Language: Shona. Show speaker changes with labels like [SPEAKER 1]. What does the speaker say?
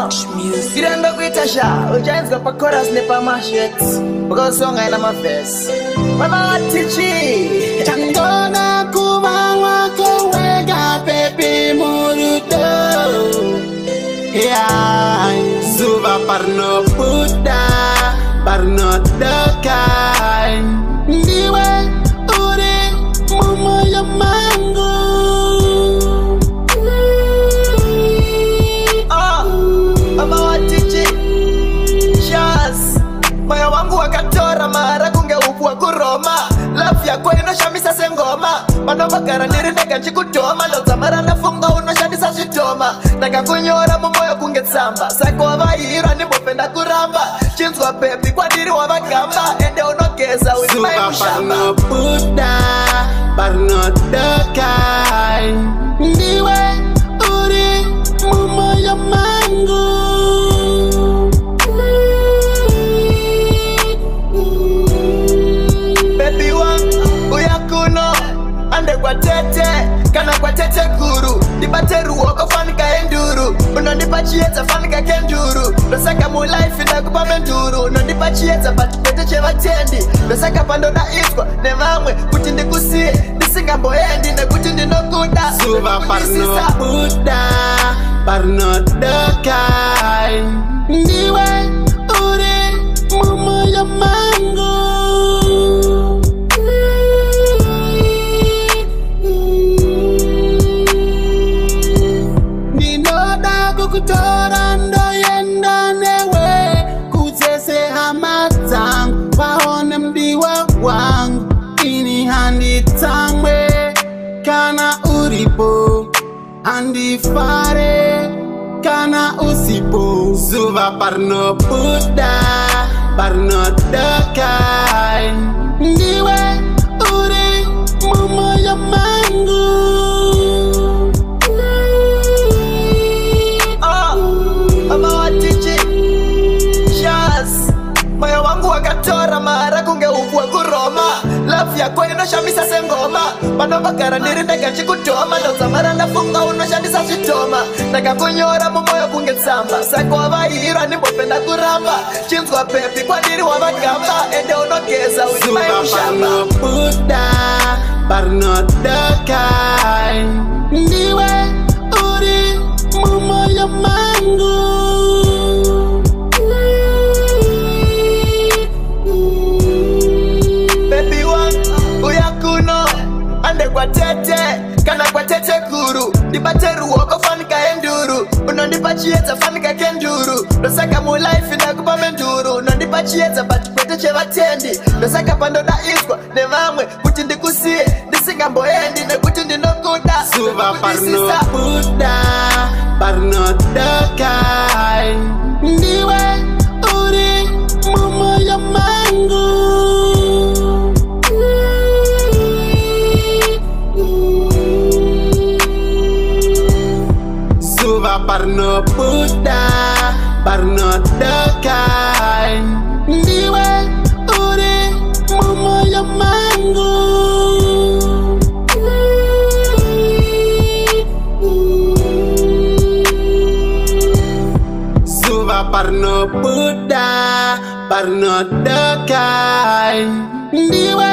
[SPEAKER 1] Lush Music.
[SPEAKER 2] Tirando kuitasha, ujaenza pa chorus ne pa mashets. Ukosonga ina mavesi. Mama tichi.
[SPEAKER 3] Changona kumawa kowega pepe muruto. Yeah, Zuva parno puta, parno dokai. Niwe ure mumo ya mango.
[SPEAKER 2] Mama tichi. Shaz. Moyo wangu wakatora mara kunge upua kuroma. Love yako inoshamisa sengoma. Manobagara nirindega nchikutoma. Loza mara nafunga unoshandisa shitoma. Naka kunyora mumoyo kungetsamba. Sako wabahira nibopenda kuramba. Chinzwa pepi kwa diri wabagamba. Ende unogeza uzimayi mushamba.
[SPEAKER 3] Zuva parno puta, parno dokai. Niwe uri mumo ya mango.
[SPEAKER 2] Baby wangu uyakuno ande kwa tete kana kwa tete kuru dibate ruoko fanika enduru unonipa chieta fanika kenduru dosaka mu life na kupa menturu unonipa chieta batupete cheva tendi dosaka pando na iskwa ne mamwe kuti ndikusie ndisingambo endi ne kuti ndinokuda
[SPEAKER 3] Zuva parno puta, parno dokai. Niwe uri mumo ya mango. Ninoda kukutora ndo yenda newe. Kutese hamatang, waone mdiwa wangu. Ini handi tangwe, kana uripo. Handi fare, kana usipo. Zuva parno puta, parno dokai. Niwe uri mumo ya mango.
[SPEAKER 2] Mama watichi. Shaz. Moyo wangu wakatora mara kunge upua kuroma. Love yako inoshamisa sengoma. Manobagara nirindega nchikutoma. Loza mara nafunga unoshandisa shitoma. Naka kunyora mumoyo kungetsamba. Sako wabahira nibopenda kuramba. Chinzwa pepi kwa diri wabagamba. Ende unogeza uzimayi
[SPEAKER 3] Zuva
[SPEAKER 2] mushamba.
[SPEAKER 3] parno puta, parno dokai. Niwe uri mumo ya mango.
[SPEAKER 2] Baby wangu uyakuno ande kwa tete kana kwa tete kuru dibate ruoko fanika enduru unonipa chieta fanika kenduru dosaka mu life na kupa menturu unonipa chieta batupete cheva tendi dosaka pando na iskwa ne mamwe kuti ndikusie ndisingambo endi ne kuti ndinokuda
[SPEAKER 3] Zuva parno puta, parno dokai. Niwe uri mumo ya mango. Zuva parno puta, parno dokai. Niwe uri mumo ya mango. Zuva parno puta, parno dokai. Niwe